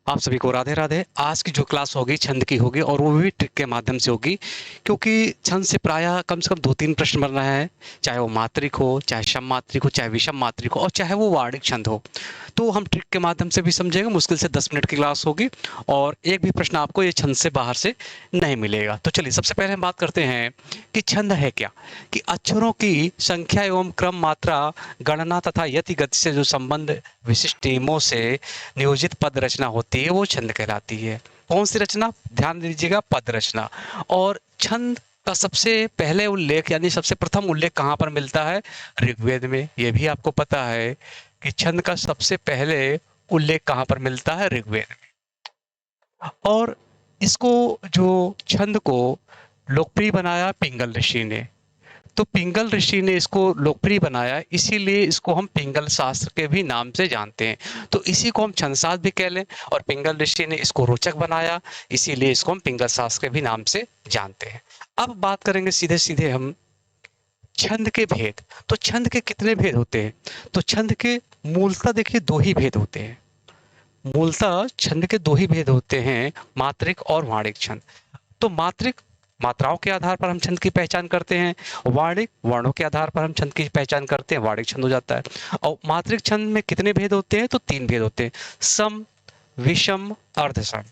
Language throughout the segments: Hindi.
आप सभी को राधे राधे। आज की जो क्लास होगी छंद की होगी और वो भी ट्रिक के माध्यम से होगी, क्योंकि छंद से प्रायः कम से कम दो तीन प्रश्न बन रहे हैं। चाहे वो मात्रिक हो, चाहे सम मात्रिक हो, चाहे विषम मात्रिक हो, और चाहे वो वार्णिक छंद हो। तो हम ट्रिक के माध्यम से भी समझेंगे। मुश्किल से 10 मिनट की क्लास होगी और एक भी प्रश्न आपको ये छंद से बाहर से नहीं मिलेगा। तो चलिए सबसे पहले हम बात करते हैं कि छंद है क्या। कि अक्षरों की संख्या एवं क्रम, मात्रा, गणना तथा यति गति से जो संबंध विशिष्ट नियमों से नियोजित पद रचना होती है वो छंद कहलाती है। कौन सी रचना? ध्यान दीजिएगा, पद रचना। और छंद का सबसे पहले उल्लेख यानी सबसे प्रथम उल्लेख कहाँ पर मिलता है? ऋग्वेद में। ये भी आपको पता है कि छंद का सबसे पहले उल्लेख कहाँ पर मिलता है? ऋग्वेद में। और इसको जो छंद को लोकप्रिय बनाया पिंगल ऋषि ने। तो पिंगल ऋषि ने इसको लोकप्रिय बनाया, इसीलिए इसको हम पिंगल शास्त्र के भी नाम से जानते हैं। तो इसी को हम छंद शास्त्र भी कह लें, और पिंगल ऋषि ने इसको रोचक बनाया, इसीलिए इसको हम पिंगल शास्त्र के भी नाम से जानते हैं। अब बात करेंगे सीधे सीधे हम छंद के भेद। तो छंद के कितने भेद होते हैं? तो छंद के मूलतः देखिए दो ही भेद होते हैं। मूलतः छंद के दो ही भेद होते हैं, मात्रिक और वाणिक छंद। तो मात्रिक मात्राओं के आधार पर हम छंद की पहचान करते हैं, वार्णिक वर्णों के आधार पर हम छंद की पहचान करते हैं, वार्णिक छंद हो जाता है। और मात्रिक छंद में कितने भेद होते हैं? तो तीन भेद होते हैं, सम, विषम, अर्धसम।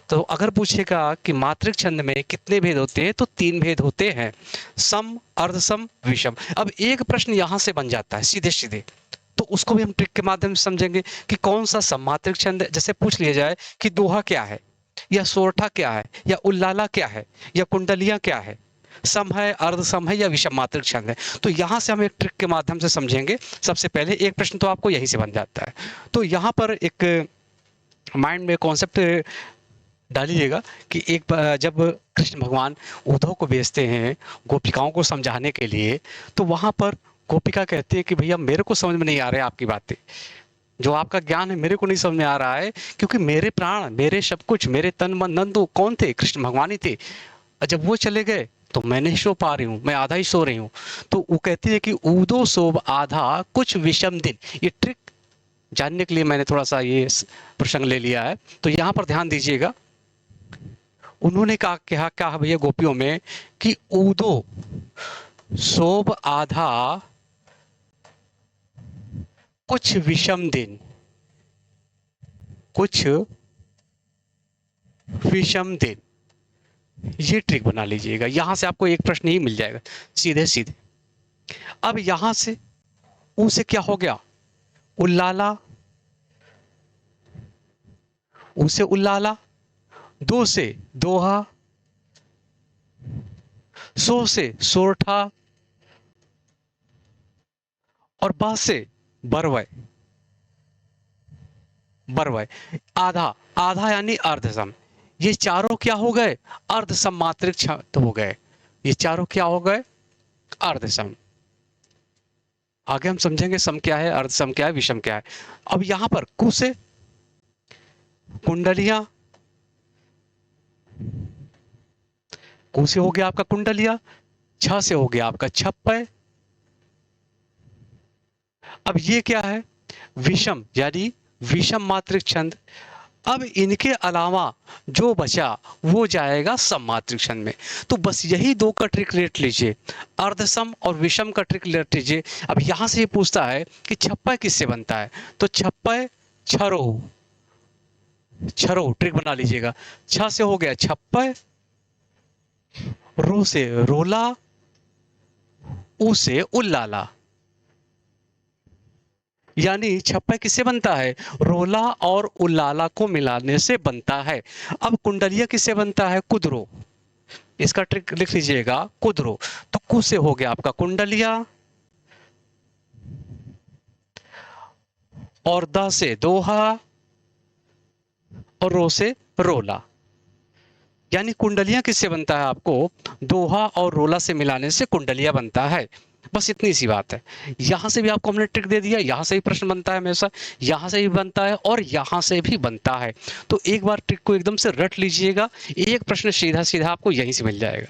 तो अगर पूछेगा कि मात्रिक छंद में कितने भेद होते हैं, तो तीन भेद होते हैं, सम, अर्धसम, विषम। अब एक प्रश्न यहां से बन जाता है सीधे सीधे, तो उसको भी हम ट्रिक के माध्यम से समझेंगे कि कौन सा सममात्रिक छंद है। जैसे पूछ लिया जाए कि दोहा क्या है, या सोरठा क्या है, या उल्लाला क्या है, या कुंडलियां क्या है, सम है, अर्ध सम है, या विषम मात्रिक छंद है। तो यहां से हम एक ट्रिक के माध्यम से समझेंगे। सबसे पहले एक प्रश्न तो आपको यहीं से बन जाता है। तो यहां पर एक माइंड में कॉन्सेप्ट डालिएगा कि जब कृष्ण भगवान उद्धव को भेजते हैं गोपिकाओं को समझाने के लिए, तो वहां पर गोपिका कहती है कि भैया मेरे को समझ में नहीं आ रहा है आपकी बातें, जो आपका ज्ञान है मेरे को नहीं समझ में आ रहा है, क्योंकि मेरे प्राण, मेरे सब कुछ, मेरे तन मन धन तो कौन थे? कृष्ण भगवान ही थे। और जब वो चले गए तो मैं नहीं सो पा रही हूँ, मैं आधा ही सो रही हूँ। तो वो कहती है कि ऊदो सोब आधा कुछ विषम दिन। ये ट्रिक जानने के लिए मैंने थोड़ा सा ये प्रसंग ले लिया है। तो यहाँ पर ध्यान दीजिएगा, उन्होंने कहा भैया गोपियों में कि ऊदो सोब आधा कुछ विषम दिन, कुछ विषम दिन। ये ट्रिक बना लीजिएगा, यहां से आपको एक प्रश्न ही मिल जाएगा सीधे सीधे। अब यहां से ऊ से क्या हो गया? उल्लाला, ऊ से उल्लाला, दो से दोहा, सो से सोरठा, और बा से बरवय, बरवय। आधा, आधा यानी अर्धसम। ये चारों क्या हो गए? अर्धसम मात्रिक छंद हो गए। ये चारों क्या हो गए? अर्धसम। आगे हम समझेंगे सम क्या है, अर्धसम क्या है, विषम क्या है। अब यहां पर कु से कुंडलियां, कु से हो गया आपका कुंडलिया, छ से हो गया आपका छप्पय। अब ये क्या है? विषम यानी विषम मात्रिक छंद। अब इनके अलावा जो बचा वो जाएगा सम मात्रिक छंद में। तो बस यही दो का ट्रिक लेट लीजिए, अर्धसम और विषम का ट्रिक लेट लीजिए। अब यहां से ये पूछता है कि छप्पय किससे बनता है? तो छप्पय छरो, छरो ट्रिक बना लीजिएगा। छ से हो गया छप्पय, रो से रोला, उ से उल्लाला। यानी छप्पय किससे बनता है? रोला और उल्लाला को मिलाने से बनता है। अब कुंडलिया किससे बनता है? कुदरो। इसका ट्रिक लिख लीजिएगा, कुदरो। तो कु से हो गया आपका कुंडलिया, और द से दोहा, और रो से रोला। यानी कुंडलियां किससे बनता है? आपको दोहा और रोला से मिलाने से कुंडलिया बनता है। बस इतनी सी बात है। यहां से भी आपको हमने ट्रिक दे दिया, यहां से भी प्रश्न बनता है हमेशा, यहां से भी बनता है और यहां से भी बनता है। तो एक बार ट्रिक को एकदम से रट लीजिएगा, एक प्रश्न सीधा सीधा आपको यहीं से मिल जाएगा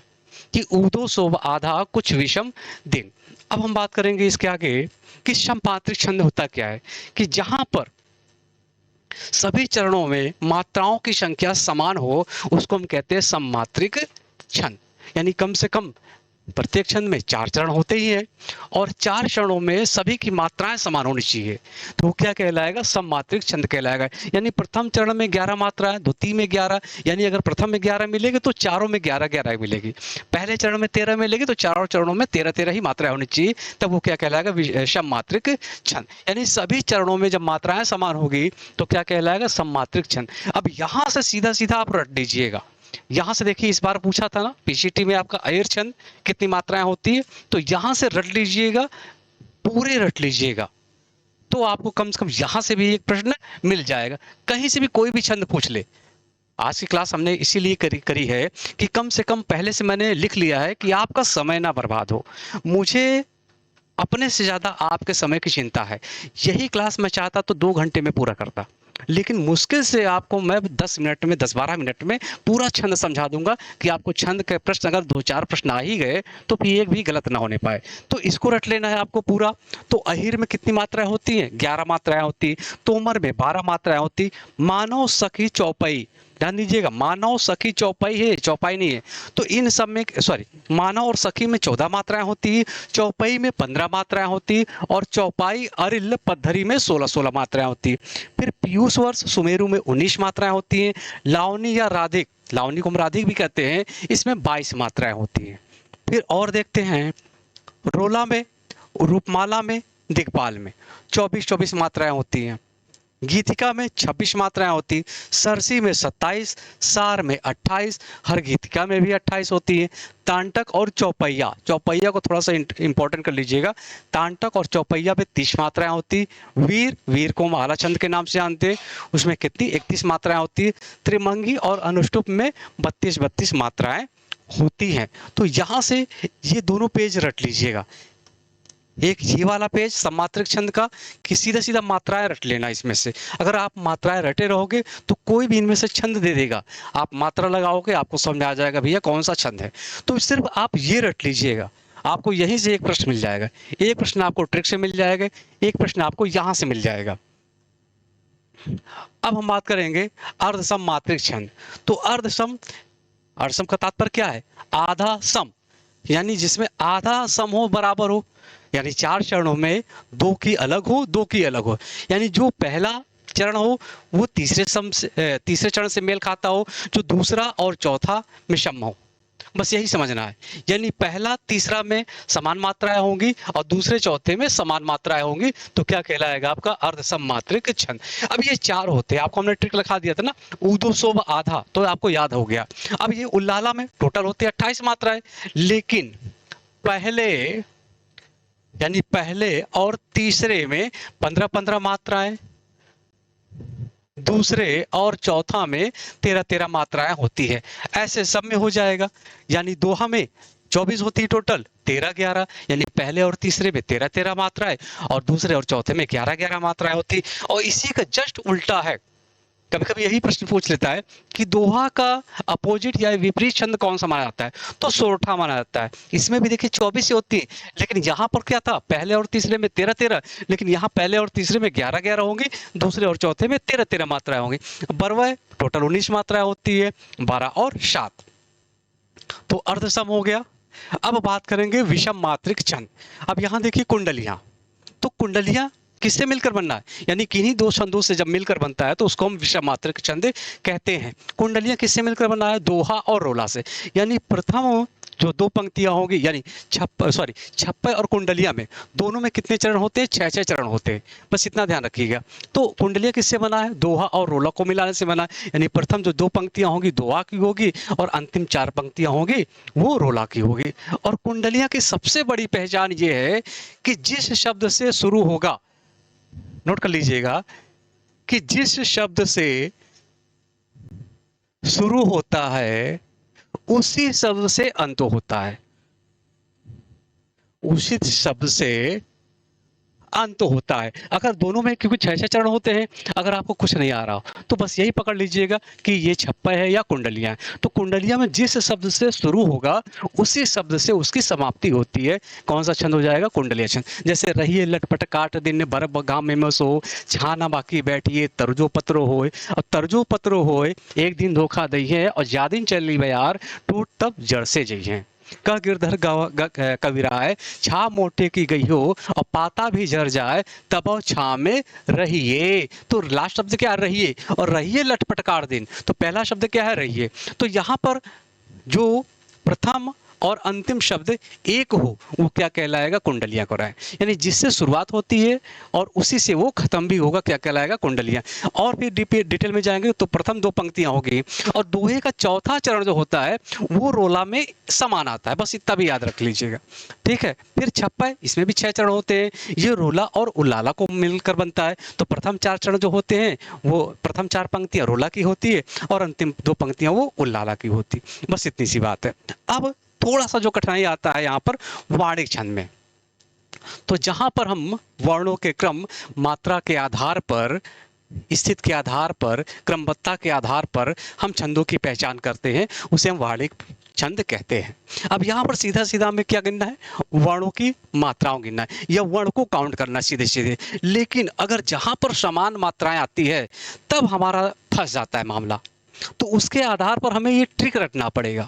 कि ऊदो सोब आधा कुछ विषम दिन। अब हम बात करेंगे इसके आगे कि समपात्रिक छंद होता क्या है। कि जहां पर सभी चरणों में मात्राओं की संख्या समान हो उसको हम कहते हैं सममात्रिक छंद। यानी कम से कम प्रत्येक छंद में 4 चरण होते ही हैं और 4 चरणों में सभी की मात्राएं समान होनी चाहिए, तो वो क्या कहलाएगा? सममात्रिक छंद कहलाएगा। यानी प्रथम चरण में 11 मात्राएं, द्वितीय में 11, यानी अगर प्रथम में 11 मिलेगी तो चारों में 11-11 मिलेगी। पहले चरण में 13 मिलेगी तो चारों चरणों में 13-13 ही मात्राएं होनी चाहिए, तब वो क्या कहलाएगा? सममात्रिक छंद। यानी सभी चरणों में जब मात्राएं समान होगी तो क्या कहलाएगा? सममात्रिक छंद। अब यहां से सीधा सीधा आप रट दीजिएगा। यहां से देखिए, इस बार पूछा था ना पीसीटी में आपका अय्यर छंद कितनी मात्राएं होती है, तो यहां से रट लीजिएगा, पूरे रट लीजिएगा, तो आपको कम से कम यहां से भी एक प्रश्न मिल जाएगा। कहीं से भी कोई भी छंद पूछ ले। आज की क्लास हमने इसीलिए करी है कि कम से कम पहले से मैंने लिख लिया है कि आपका समय ना बर्बाद हो। मुझे अपने से ज्यादा आपके समय की चिंता है। यही क्लास मैं चाहता तो 2 घंटे में पूरा करता, लेकिन मुश्किल से आपको मैं 10 मिनट में, 10-12 मिनट में पूरा छंद समझा दूंगा कि आपको छंद के प्रश्न अगर 2-4 प्रश्न आ ही गए तो फिर एक भी गलत ना होने पाए। तो इसको रट लेना है आपको पूरा। तो अहिर में कितनी मात्राएं होती हैं? 11 मात्राएं होती। तोमर में 12 मात्राएं होती। मानव सखी चौपाई, ध्यान दीजिएगा, मानव सखी चौपाई है, चौपाई नहीं है। तो इन सब में सॉरी, मानव और सखी में 14 मात्राएं होती, चौपाई में 15 मात्राएं होती और चौपाई अरिल पद्धरी में 16-16 मात्राएं होती। फिर पीयूष वर्ष सुमेरु में 19 मात्राएं होती हैं। लावनी या राधिक, लावनी को हम राधिक भी कहते हैं, इसमें 22 मात्राएं होती हैं। फिर और देखते हैं, रोला में, रूपमाला में, दिग्पाल में 24-24 मात्राएं होती हैं। गीतिका में 26 मात्राएं होती, सरसी में 27, सार में 28, हर गीतिका में भी 28 होती है। तांटक और चौपैया, चौपैया को थोड़ा सा इंपॉर्टेंट कर लीजिएगा, तांटक और चौपैया में 30 मात्राएं होती। वीर, वीर को हम आला छंद के नाम से जानते हैं, उसमें कितनी 31 मात्राएं होती। त्रिमंगी और अनुष्टुप में 32-32 मात्राएं होती हैं। तो यहाँ से ये दोनों पेज रट लीजिएगा। एक ये वाला पेज सममात्रिक छंद का कि सीधा सीधा मात्राएं रट लेना। इसमें से अगर आप मात्राएं रटे रहोगे तो कोई भी इनमें से छंद दे देगा, आप मात्रा लगाओगे आपको समझ आ जाएगा भैया कौन सा छंद है। तो सिर्फ आप ये रट लीजिएगा, आपको यहीं से एक प्रश्न मिल जाएगा, एक प्रश्न आपको ट्रिक से मिल जाएगा, एक प्रश्न आपको यहां से मिल जाएगा। अब हम बात करेंगे अर्धसम मात्रिक छंद। तो अर्धसम, अर्धसम का तात्पर्य क्या है? आधा सम, यानी जिसमें आधा सम हो, बराबर हो। यानी 4 चरणों में 2 की अलग हो, 2 की अलग हो। यानी जो पहला चरण हो वो तीसरे चरण से मेल खाता हो, जो दूसरा और चौथा में सम हो। बस यही समझना है। यानी पहला तीसरा में समान मात्राएं होंगी और दूसरे चौथे में समान मात्राएं होंगी, तो क्या कहलाएगा? आपका अर्धसम मात्रिक छंद। अब ये 4 होते हैं, आपको हमने ट्रिक लिखा दिया था ना, ऊदो सोब आधा, तो आपको याद हो गया। अब ये उल्लाला में टोटल होते हैं 28 मात्राएं, लेकिन पहले यानी पहले और तीसरे में 15-15 मात्राएं, दूसरे और चौथा में 13-13 मात्राएं होती है। ऐसे सब में हो जाएगा। यानी दोहा में 24 होती है टोटल, 13-11, यानी पहले और तीसरे में 13-13 मात्राएं और दूसरे और चौथे में 11-11 मात्राएं होती। और इसी का जस्ट उल्टा है, कभी कभी यही प्रश्न पूछ लेता है कि दोहा का अपोजिट या विपरीत छंद कौन सा माना जाता है? तो सोरठा माना जाता है। इसमें भी देखिए 24 होती है, लेकिन यहाँ पर क्या था? पहले और तीसरे में 13-13, लेकिन यहाँ पहले और तीसरे में 11-11 होंगी, दूसरे और चौथे में 13-13 मात्राएं होंगी। बरवय टोटल 19 मात्राएं होती है, 12 और 7, तो अर्धसम हो गया। अब बात करेंगे विषम मात्रिक छंद। अब यहाँ देखिए कुंडलियां, तो कुंडलियां किससे मिलकर बनना है? यानी किन्हीं 2 छंदों से जब मिलकर बनता है तो उसको हम विषम मात्रिक छंद कहते हैं। कुंडलियां किससे मिलकर बना है? दोहा और रोला से। यानी प्रथम जो 2 पंक्तियां होंगी, यानी छप्पय और कुंडलिया में दोनों में कितने चरण होते हैं? 6-6 चरण होते हैं, बस इतना ध्यान रखिएगा। तो कुंडलिया किससे बना है? दोहा और रोला को मिलाने से बना है। यानी प्रथम जो 2 पंक्तियां होंगी दोहा की होगी और अंतिम 4 पंक्तियां होंगी वो रोला की होगी। और कुंडलिया की सबसे बड़ी पहचान ये है कि जिस शब्द से शुरू होगा, नोट कर लीजिएगा, कि जिस शब्द से शुरू होता है उसी शब्द से अंत होता है, उसी शब्द से अंत होता है। अगर दोनों में, क्योंकि 6-6 चरण होते हैं, अगर आपको कुछ नहीं आ रहा हो तो बस यही पकड़ लीजिएगा कि ये छप्पा है या कुंडलियाँ हैं। तो कुंडलियाँ में जिस शब्द से शुरू होगा उसी शब्द से उसकी समाप्ति होती है। कौन सा छंद हो जाएगा? कुंडलीय छंद। जैसे रहिए लटपट काट दिन बरब गाम में मसो, छाना बाकी बैठिए तरजो पत्रो होए। और तरजो पत्रो होए, एक दिन धोखा दइहे और ज्यादिन चली बयार, टूट तब जड़ से जइहे। कह गिरधर कविराय, छा मोटे की गई हो और पाता भी झर जाए, तब छा में रहिए। तो लास्ट शब्द क्या है? रहिए। और रहिए लटपटकार दिन, तो पहला शब्द क्या है? रहिए। तो यहाँ पर जो प्रथम और अंतिम शब्द एक हो वो क्या कहलाएगा? कुंडलियां कहलाए। यानी जिससे शुरुआत होती है और उसी से वो खत्म भी होगा, क्या कहलाएगा? कुंडलियां। और फिर डिटेल में जाएंगे तो प्रथम 2 पंक्तियां होगी और दोहे का चौथा चरण जो होता है वो रोला में समान आता है। बस इतना भी याद रख लीजिएगा, ठीक है। फिर छप्पा, इसमें भी 6 चरण होते हैं, ये रोला और उल्लाला को मिलकर बनता है। तो प्रथम 4 चरण जो होते हैं वो प्रथम 4 पंक्तियां रोला की होती है और अंतिम 2 पंक्तियां वो उल्लाला की होती। बस इतनी सी बात है। अब थोड़ा सा जो कठिनाई आता है यहाँ पर वाणिक छंद में, तो जहां पर हम वर्णों के क्रम, मात्रा के आधार पर, स्थित के आधार पर, क्रमबद्धता के आधार पर हम छंदों की पहचान करते हैं, उसे हम वाणिक छंद कहते हैं। अब यहाँ पर सीधा सीधा हमें क्या गिनना है? वर्णों की मात्राओं गिनना है या वर्ण को काउंट करना सीधे सीधे। लेकिन अगर जहां पर समान मात्राएं आती है तब हमारा फंस जाता है मामला। तो उसके आधार पर हमें ये ट्रिक रखना पड़ेगा।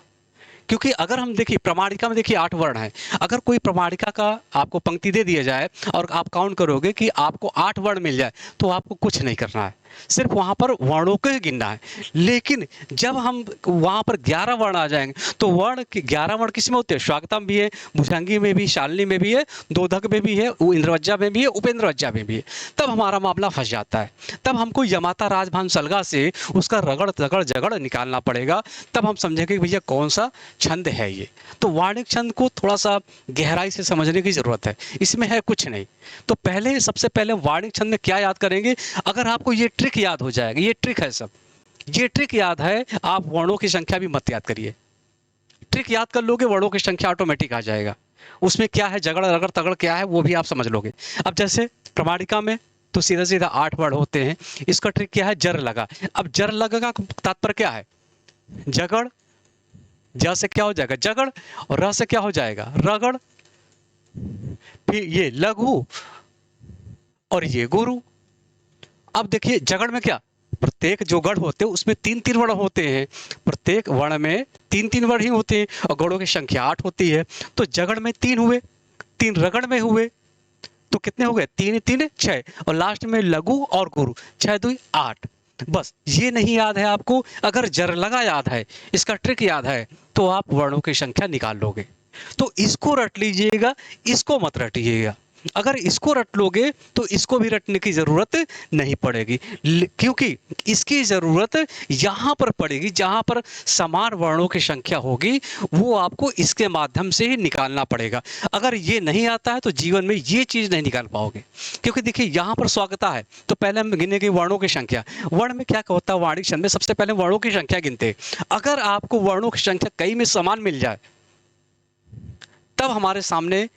क्योंकि अगर हम देखिए प्रमाणिका में, देखिए 8 वर्ण है। अगर कोई प्रमाणिका का आपको पंक्ति दे दिया जाए और आप काउंट करोगे कि आपको 8 वर्ण मिल जाए, तो आपको कुछ नहीं करना है, सिर्फ वहां पर वर्णों को ही गिनना है। लेकिन जब हम वहां पर 11 वर्ण आ जाएंगे तो वर्ण 11 वर्ण किसमें होते हैं? स्वागतम भी है, भुजंगी में भी, शालिनी में भी है, दोधक में भी है, इंद्रवज्जा में भी है, उपेंद्रवज्जा में भी है। तब हमारा मामला फंस जाता है। तब हमको यमाता राजभान सलगा से उसका रगड़ तगड़ जगड़ निकालना पड़ेगा। तब हम समझेंगे कि भैया कौन सा छंद है ये। तो वाणिक छंद को थोड़ा सा गहराई से समझने की जरूरत है, इसमें है कुछ नहीं। तो पहले, सबसे पहले वाणिक छंद में क्या याद करेंगे? अगर आपको ये ट्रिक याद हो जाएगा, ये ट्रिक है सब, ये ट्रिक याद है, आप वर्णों की संख्या भी मत याद करिए। ट्रिक याद कर लोगे, वर्णों की संख्या ऑटोमेटिक आ जाएगा। उसमें क्या है, जगड़ रगड़ तगड़ क्या है वो भी आप समझ लोगे। अब जैसे प्रमाणिका में तो सीधा सीधा 8 वर्ण होते हैं। इसका ट्रिक क्या है? जर लगा। अब जर लगा का तात्पर्य क्या है? जगड़, ज से क्या हो जाएगा? जगड़, और र से क्या हो जाएगा? रगड़। फिर ये लघु और ये गुरु। अब देखिए जगड़ में क्या, प्रत्येक जो गढ़ होते हैं उसमें 3-3 वर्ण होते हैं। प्रत्येक वर्ण में 3-3 वर्ण ही होते हैं और गढ़ों की संख्या 8 होती है। तो जगड़ में 3 हुए, 3 रगड़ में हुए, तो कितने हो गए? 3-3 6, और लास्ट में लघु और गुरु, 6-2 8। बस ये नहीं याद है आपको, अगर जर लगा याद है, इसका ट्रिक याद है, तो आप वर्णों की संख्या निकाल लोगे। तो इसको रट लीजिएगा, इसको मत रटिएगा। अगर इसको रट लोगे तो इसको भी रटने की जरूरत नहीं पड़ेगी, क्योंकि इसकी जरूरत यहां पर पड़ेगी जहां पर समान वर्णों की संख्या होगी, वो आपको इसके माध्यम से ही निकालना पड़ेगा। अगर ये नहीं आता है तो जीवन में ये चीज नहीं निकाल पाओगे। क्योंकि देखिए यहां पर स्वागता है तो पहले हम गिनेंगे वर्णों की संख्या। वर्ण में क्या होता है? वाणिक छंद में सबसे पहले वर्णों की संख्या गिनते। अगर आपको वर्णों की संख्या कई में समान मिल जाए तब हमारे सामने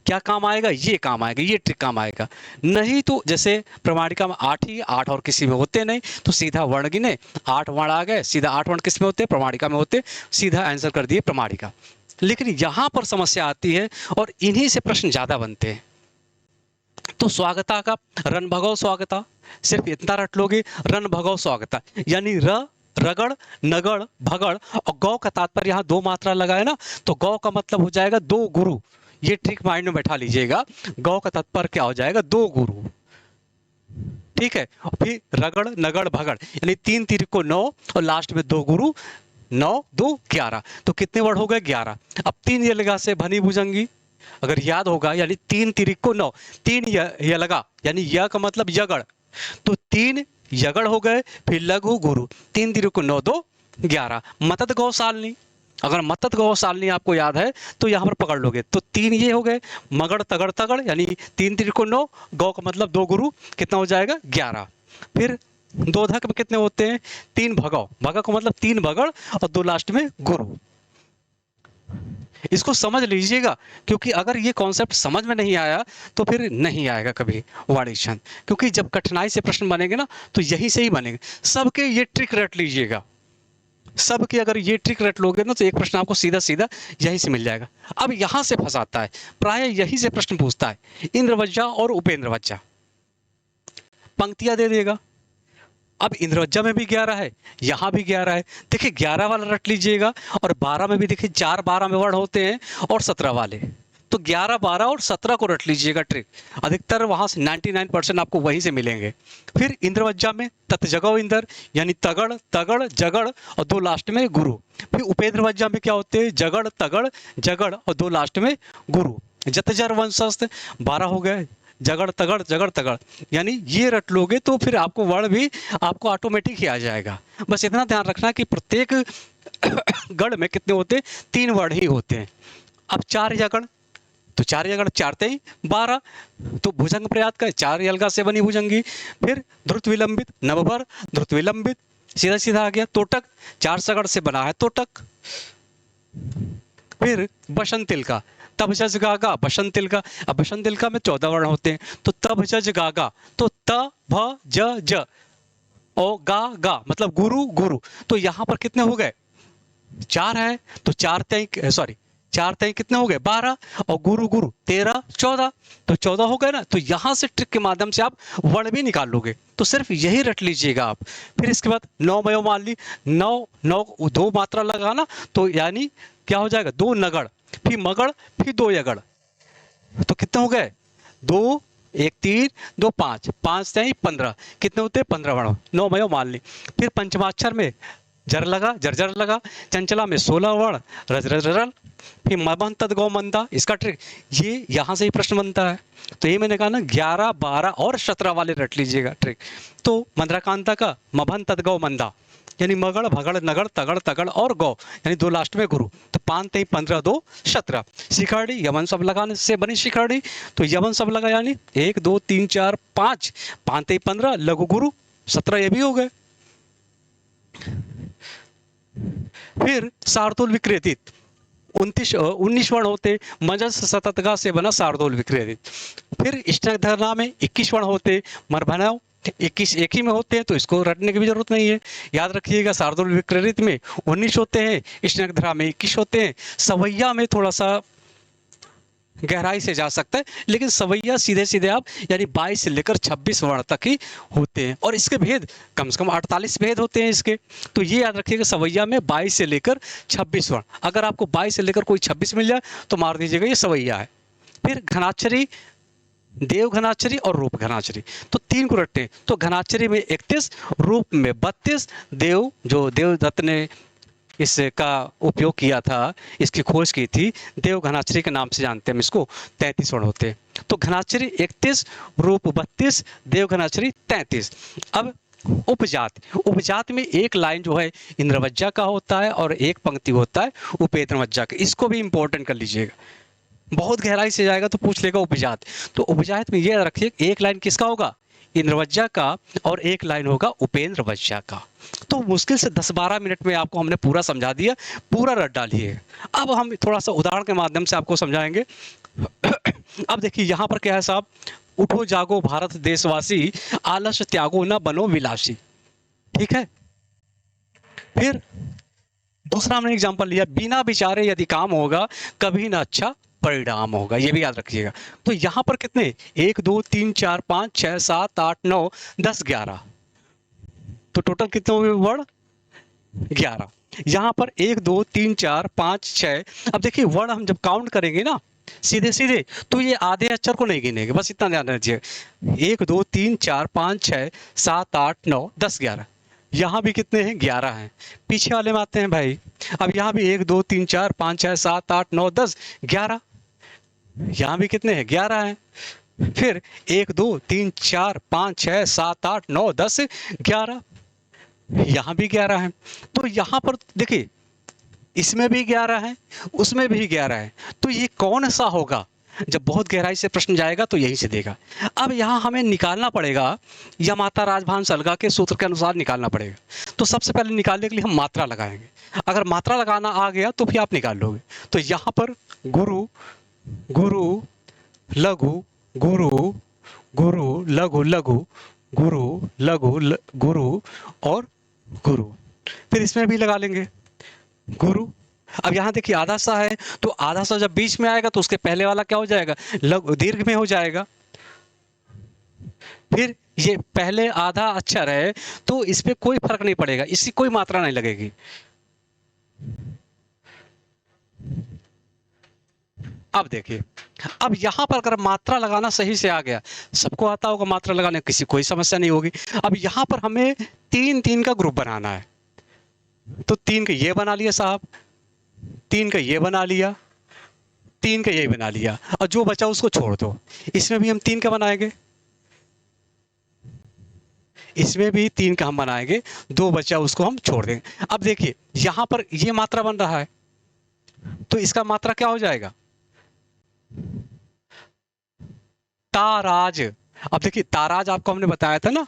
क्या काम आएगा? ये काम आएगा, ये ट्रिक काम आएगा। नहीं तो जैसे प्रमाणिका में 8 ही 8 और किसी में होते नहीं, तो सीधा वर्ण गिने, 8 वर्ण आ गए, सीधा 8 वर्ण किस में होते? प्रमाणिका में होते, सीधा आंसर कर दिए प्रमाणिका। लेकिन यहां पर समस्या आती है और इन्हीं से प्रश्न ज्यादा बनते हैं। तो स्वागता का रन भगव स्वागता, सिर्फ इतना रट लोगे, रन भगव स्वागता, यानी र रगड़ नगड़ भगड़, और गौ का तात्पर्य यहाँ 2 मात्रा लगा है ना, तो गौ का मतलब हो जाएगा 2 गुरु। ये ट्रिक माइंड में बैठा लीजिएगा, गौ का तात्पर्य क्या हो जाएगा? 2 गुरु, ठीक है। और फिर रगड़ नगड़ भगड़, यानी 3 तीर को 9 और लास्ट में 2 गुरु, 9 2 11, तो कितने वर्ड हो गए? 11। अब 3 ये लगा से भनी भुजंगी, अगर याद होगा, यानी 3 तिरिक को 9, 3 ये लगा, यानी य का मतलब यगड़, तो 3 यगड़ हो गए। फिर लघु गुरु, 3 तिरिक को 9 2 11। मतद गौशालनी, अगर मतद गौशालनी आपको याद है तो यहां पर पकड़ लोगे, तो 3 ये हो गए, मगड़ तगड़ तगड़, यानी 3 तिरिक को 9, गौ का मतलब 2 गुरु, कितना हो जाएगा? 11। फिर दोधक में कितने होते हैं? 3 भगव, भगव का मतलब 3 भगड़ और 2 लास्ट में गुरु। इसको समझ लीजिएगा, क्योंकि अगर ये कॉन्सेप्ट समझ में नहीं आया तो फिर नहीं आएगा कभी वाणी छंद। क्योंकि जब कठिनाई से प्रश्न बनेंगे ना तो यहीं से ही बनेंगे। सबके ये ट्रिक रट लीजिएगा, सबके अगर ये ट्रिक रट लोगे ना तो एक प्रश्न आपको सीधा सीधा यहीं से मिल जाएगा। अब यहां से फंसाता है, प्राय यहीं से प्रश्न पूछता है। इंद्रवज्जा और उपेंद्रवज्जा, पंक्तियां दे देगा। अब इंद्रवज्जा में भी 11 है, यहां भी 11 है। देखिए 11 वाला रट लीजिएगा, और 12 में भी देखिए 4 12 में वर्ड होते हैं, और 17 वाले, तो 11 12 और 17 को रट लीजिएगा ट्रिक। अधिकतर वहां से 99% आपको वहीं से मिलेंगे। फिर इंद्रवज्जा में ततजगो इंदर, यानी तगड़ तगड़ जगड़ और 2 लास्ट में गुरु। फिर उपेंद्रवज्जा में क्या होते हैं, जगड़ तगड़ जगड़ और 2 लास्ट में गुरु। जतजर वंशस्थ 12 हो गए, जगड़ तगड़ जगड़ तगड़, यानी ये रट लोगे तो फिर आपको वर्ड भी आपको ऑटोमेटिक ही आ जाएगा। बस इतना ध्यान रखना कि प्रत्येक गढ़ में कितने होते हैं, 3 वर्ड ही होते हैं। अब 4 जगड़, तो 4 जगड़ 4 तेई 12, तो भुजंग प्रयात का 4 अलगा से बनी भुजंगी। फिर ध्रुत विलंबित नवभर, ध्रुत विलंबित सीधा सीधा आ गया। तोटक 4 सगड़ से बना है तोटक। फिर बसंतिल का तब जज गागा बसंतिल का। अब बसंतिल का में 14 वर्ण होते हैं, तो तब जज गागा, तो त भ ज ओ गा गा मतलब गुरु गुरु। तो यहां पर कितने हो गए, 4 है, तो 4 तेई सॉरी 4 तेई कितने हो गए 12, और गुरु गुरु 13 14, तो 14 हो गए ना। तो यहां से ट्रिक के माध्यम से आप वर्ण भी निकाल लोगे, तो सिर्फ यही रट लीजिएगा आप। फिर इसके बाद 9 मयो मान ली, 9 9 2 मात्रा लगाना, तो यानी क्या हो जाएगा 2 नगड़, फिर मगड़, फिर 2 यगड़, तो कितने हो गए 2 1 3 2 5 5 तेई 15, कितने होते हैं 15 वर्ण। 9 मयो मान ली। फिर पंचमाक्षर में जर लगा जर्जर लगा, चंचला में 16 वर्ण रज रज रल। फिर मबन तद गौ मंदा, इसका ट्रिक ये यहां से ही प्रश्न बनता है। तो ये मैंने कहा ना 11 12 और 17 वाले रट लीजिएगा ट्रिक। तो मंद्राकांता का मभन तद गौ मंदा, यानी मगड़ भगड़ नगड़ तगड़ तगड़ और गौ, यानी 2 लास्ट में गुरु, तो 5 तेई 15 2 17। शिखरड़ी यमन सब लगाने से बनी शिखरड़ी, तो यमन सब लगा यानी 1 2 3 4 5 5 तेई 15 लघु गुरु 17, ये भी हो गए। फिर शार्दूल विक्रेतित 19 वर्ण होते, मजस सततगा से बना शार्दूल विक्रेतित। फिर स्नग्धरना में 21 वर्ण होते, मरभनव 21 एक ही में होते हैं, तो इसको रटने की भी जरूरत नहीं है। याद रखिएगा शार्दूल विक्रेतित में 19 होते हैं, स्नग्धरा में 21 होते हैं। सवैया में थोड़ा सा गहराई से जा सकता है, लेकिन सवैया सीधे सीधे आप यानी 22 से लेकर 26 वर्ण तक ही होते हैं, और इसके भेद कम से कम 48 भेद होते हैं इसके। तो ये याद रखिएगा सवैया में 22 से लेकर 26 वर्ण, अगर आपको 22 से लेकर कोई 26 मिल जाए तो मार दीजिएगा ये सवैया है। फिर घनाक्षरी, देव घनाक्षरी और रूप घनाक्षरी, तो 3 को रटते हैं। तो घनाक्षरी में 31, रूप में 32, देव जो देवदत्त ने इसका उपयोग किया था, इसकी खोज की थी, देव घनाक्षरी के नाम से जानते हैं हम इसको, 33 वर्ण होते हैं। तो घनाक्षरी 31, रूप 32, देव घनाक्षरी 33। अब उपजात, उपजात में एक लाइन जो है इंद्रवज्जा का होता है और एक पंक्ति होता है उपेंद्रवज्जा का। इसको भी इंपॉर्टेंट कर लीजिएगा, बहुत गहराई से जाएगा तो पूछ लेगा उपजात। तो उपजात में ये रखिए एक लाइन किसका होगा, इंद्रवज्जा का, और एक लाइन होगा उपेंद्रवज्जा का। तो मुश्किल से 10-12 मिनट में आपको हमने पूरा समझा दिया, पूरा रट डालिए। अब हम थोड़ा सा उदाहरण के माध्यम से आपको समझाएंगे। अब देखिए यहाँ पर क्या है साहब, उठो जागो भारत देशवासी, आलस त्यागो न बनो विलासी। ठीक है। फिर दूसरा हमने एग्जांपल लिया, बिना विचारे यदि काम होगा कभी ना अच्छा परिणाम होगा, ये भी याद रखिएगा। तो यहां पर कितने 1 2 3 4 5 6 7 8 9 10 11, तो टोटल कितने हुए वर्ड 11। यहां पर 1 2 3 4 5 6, अब देखिए वर्ड हम जब काउंट करेंगे ना सीधे सीधे, तो ये आधे अक्षर को नहीं गिनेंगे, बस इतना ध्यान रखिए। 1 2 3 4 5 6 7 8 9 10 11, यहाँ भी कितने हैं 11 हैं। पीछे वाले में आते हैं भाई, अब यहाँ भी 1 2 3 4 5 6 7 8 9 10 11, यहाँ भी कितने हैं 11 हैं। फिर 1 2 3 4 5 6 7 8 9 10 11, यहाँ भी 11 हैं। तो यहाँ पर देखिए इसमें भी 11 है, उसमें भी 11 है, तो ये कौन सा होगा जब बहुत गहराई से प्रश्न जाएगा तो यहीं से देगा। अब यहाँ हमें निकालना पड़ेगा, या माता राजभान सलगा के सूत्र के अनुसार निकालना पड़ेगा। तो सबसे पहले निकालने के लिए हम मात्रा लगाएंगे। अगर मात्रा लगाना आ गया तो फिर आप निकाल लोगे। तो यहाँ पर गुरु, गुरु, लघु, गुरु, गुरु, लघु, लघु, गुरु, लघु, गुरु और गुरु। फिर इसमें भी लगा लेंगे गुरु। अब यहाँ देखिए आधा सा है, तो आधा सा जब बीच में आएगा तो उसके पहले वाला क्या हो जाएगा, लघु दीर्घ में हो जाएगा। फिर ये पहले आधा अक्षर है तो इस पे कोई फर्क नहीं पड़ेगा, इसकी कोई मात्रा नहीं लगेगी। अब देखिए, अब यहां पर अगर मात्रा लगाना सही से आ गया, सबको आता होगा मात्रा लगाने, किसी कोई समस्या नहीं होगी। अब यहां पर हमें तीन तीन का ग्रुप बनाना है। तो तीन का ये बना लिया साहब, तीन का ये बना लिया, तीन का ये बना लिया, और जो बचा उसको छोड़ दो। इसमें भी हम तीन का बनाएंगे, इसमें भी तीन का हम बनाएंगे, दो बचा उसको हम छोड़ देंगे। अब देखिए यहां पर ये मात्रा बन रहा है, तो इसका मात्रा क्या हो जाएगा, ताराज। अब देखिए ताराज आपको हमने बताया था ना,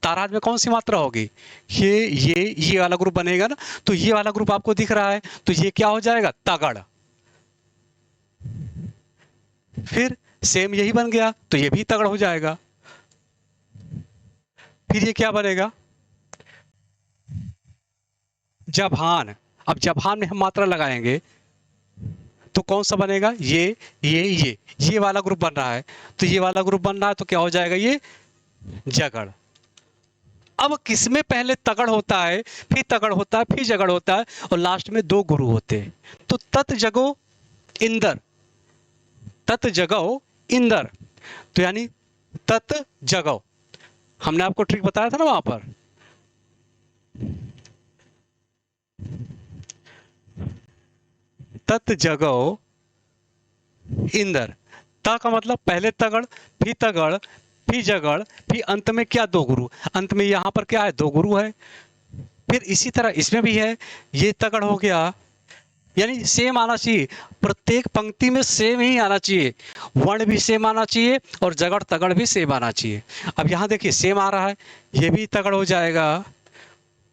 ताराज में कौन सी मात्रा होगी, ये वाला ग्रुप बनेगा ना। तो ये वाला ग्रुप आपको दिख रहा है, तो ये क्या हो जाएगा, तगड़। फिर सेम यही बन गया, तो ये भी तगड़ हो जाएगा। फिर ये क्या बनेगा, जभान। अब जभान में हम मात्रा लगाएंगे तो कौन सा बनेगा, ये वाला ग्रुप बन रहा है। तो ये वाला ग्रुप बन रहा है तो क्या हो जाएगा, ये जगड़। अब किसमें पहले तगड़ होता है, फिर तगड़ होता है, फिर जगड़ होता है, और लास्ट में दो गुरु होते हैं। तो तत् जगो इंदर, तत् जगो इंदर, तो यानी तत् जगो। हमने आपको ट्रिक बताया था ना वहां पर, तत् जगो इंदर। ता का मतलब पहले तगड़, फिर जगड़, फिर अंत में क्या, दो गुरु। अंत में यहां पर क्या है, दो गुरु है। फिर इसी तरह इसमें भी है, ये तगड़ हो गया, यानी सेम आना चाहिए, प्रत्येक पंक्ति में सेम ही आना चाहिए, वर्ण भी सेम आना चाहिए और जगड़ तगड़ भी सेम आना चाहिए। अब यहां देखिए सेम आ रहा है, ये भी तगड़ हो जाएगा,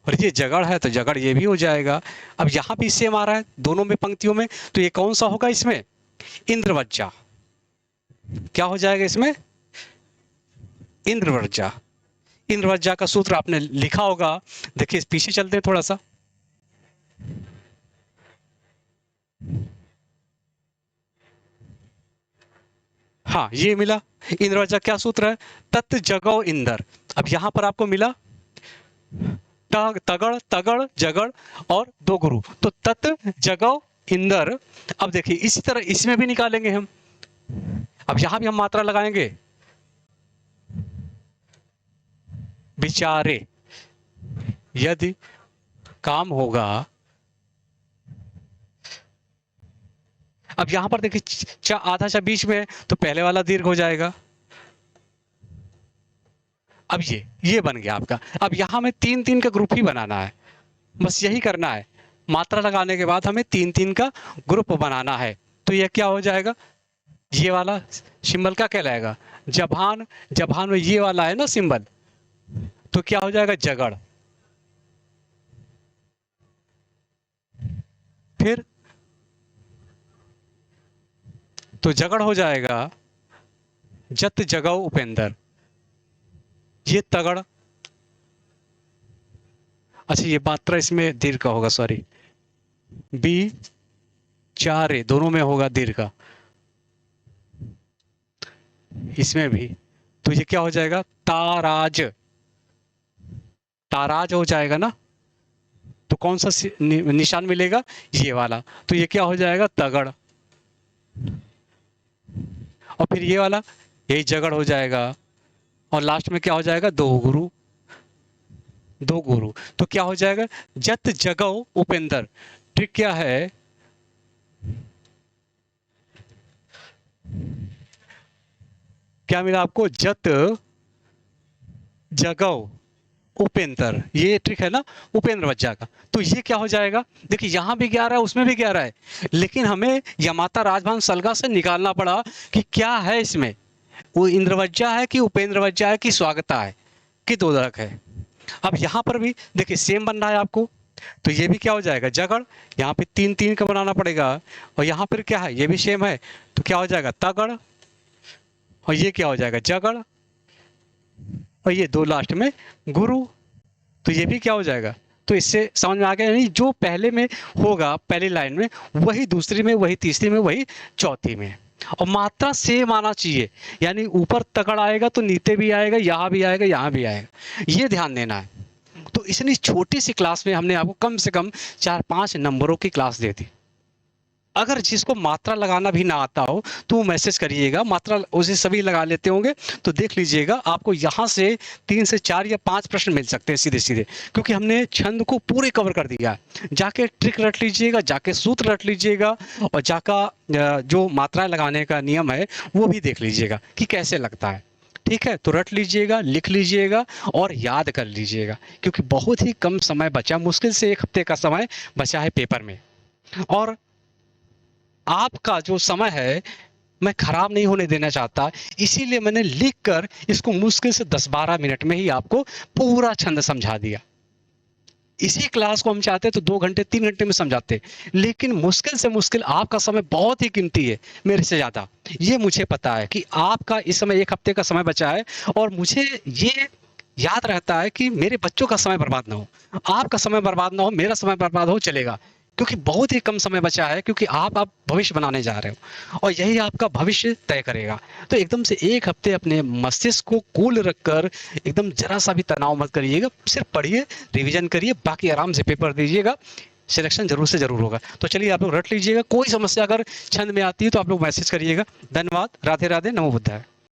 और ये जगड़ है तो जगड़ ये भी हो जाएगा। अब यहां भी सेम आ रहा है दोनों में पंक्तियों में, तो ये कौन सा होगा, इसमें इंद्रवज्जा। क्या हो जाएगा इसमें, इंद्रवज्जा। इंद्रवज्जा का सूत्र आपने लिखा होगा, देखिए पीछे चलते हैं थोड़ा सा। हाँ ये मिला, इंद्रवज्जा क्या सूत्र है, तत् जगौ इंदर। अब यहां पर आपको मिला तगड़, तगड़, जगड़ और दो गुरु, तो तत् जगौ इंदर। अब देखिए इसी तरह इसमें भी निकालेंगे हम। अब यहां भी हम मात्रा लगाएंगे, विचारे, यदि काम होगा। अब यहां पर देखिए आधा सा बीच में है, तो पहले वाला दीर्घ हो जाएगा। अब ये बन गया आपका। अब यहां में तीन तीन का ग्रुप ही बनाना है, बस यही करना है। मात्रा लगाने के बाद हमें तीन तीन का ग्रुप बनाना है। तो ये क्या हो जाएगा, ये वाला सिंबल क्या कहलाएगा, जभान। जभान में ये वाला है ना सिंबल, तो क्या हो जाएगा, जगड़। फिर तो जगड़ हो जाएगा, जत जगौ उपेंद्र। ये तगड़, अच्छा ये मात्रा इसमें दीर्घ का होगा, सॉरी, बी चारे दोनों में होगा दीर्घ का, इसमें भी। तो ये क्या हो जाएगा, ताराज। ताराज हो जाएगा ना, तो कौन सा निशान मिलेगा, ये वाला। तो ये क्या हो जाएगा, तगड़। और फिर ये वाला, यही जगड़ हो जाएगा, और लास्ट में क्या हो जाएगा, दो गुरु, दो गुरु। तो क्या हो जाएगा, जत जगौ उपेंद्र। ट्रिक क्या है, क्या मिला आपको, जत जगौ उपेंद्र, ये ट्रिक है ना उपेंद्र वज्जा का। तो ये क्या हो जाएगा, देखिए यहाँ भी 11 है, उसमें भी 11 है, लेकिन हमें यमाता राजभान सलगा से निकालना पड़ा कि क्या है इसमें, वो इंद्रवज्जा है कि उपेंद्र वज्जा है कि स्वागता है कि दोदक है। अब यहाँ पर भी देखिए सेम बन रहा है आपको, तो ये भी क्या हो जाएगा जगड़, यहाँ पे 3 3 का बनाना पड़ेगा, और यहाँ पर क्या है ये भी सेम है, तो क्या हो जाएगा तगड़, और ये क्या हो जाएगा जगड़, और ये 2 लास्ट में गुरु, तो ये भी क्या हो जाएगा। तो इससे समझ में आ गया, यानी जो पहले में होगा पहली लाइन में वही दूसरी में, वही तीसरी में, वही चौथी में, और मात्रा सेम आना चाहिए, यानी ऊपर तकड़ आएगा तो नीचे भी आएगा, यहाँ भी आएगा, यहाँ भी आएगा, ये ध्यान देना है। तो इसलिए छोटी सी क्लास में हमने आपको कम से कम 4-5 नंबरों की क्लास दे दी। अगर जिसको मात्रा लगाना भी ना आता हो तो वो मैसेज करिएगा, मात्रा उसे सभी लगा लेते होंगे, तो देख लीजिएगा आपको यहाँ से 3 से 4 या 5 प्रश्न मिल सकते हैं सीधे सीधे, क्योंकि हमने छंद को पूरे कवर कर दिया है। जाके ट्रिक रट लीजिएगा, जाके सूत्र रट लीजिएगा, और जाका जो मात्राएं लगाने का नियम है वो भी देख लीजिएगा कि कैसे लगता है। ठीक है, तो रट लीजिएगा, लिख लीजिएगा और याद कर लीजिएगा, क्योंकि बहुत ही कम समय बचा, मुश्किल से 1 हफ्ते का समय बचा है पेपर में, और आपका जो समय है मैं खराब नहीं होने देना चाहता, इसीलिए मैंने लिखकर इसको मुश्किल से 10-12 मिनट में ही आपको पूरा छंद समझा दिया। इसी क्लास को हम चाहते तो 2 घंटे 3 घंटे में समझाते, लेकिन मुश्किल से मुश्किल आपका समय बहुत ही कीमती है मेरे से ज़्यादा, ये मुझे पता है कि आपका इस समय 1 हफ्ते का समय बचा है, और मुझे ये याद रहता है कि मेरे बच्चों का समय बर्बाद ना हो, आपका समय बर्बाद ना हो, मेरा समय बर्बाद हो चलेगा, क्योंकि बहुत ही कम समय बचा है, क्योंकि आप भविष्य बनाने जा रहे हो, और यही आपका भविष्य तय करेगा। तो एकदम से 1 हफ्ते अपने मस्तिष्क को कूल रखकर एकदम जरा सा भी तनाव मत करिएगा, सिर्फ पढ़िए, रिवीजन करिए, बाकी आराम से पेपर दीजिएगा, सिलेक्शन जरूर से जरूर होगा। तो चलिए आप लोग रट लीजिएगा, कोई समस्या अगर छंद में आती है तो आप लोग मैसेज करिएगा। धन्यवाद, राधे राधे, नमो बुद्धाय।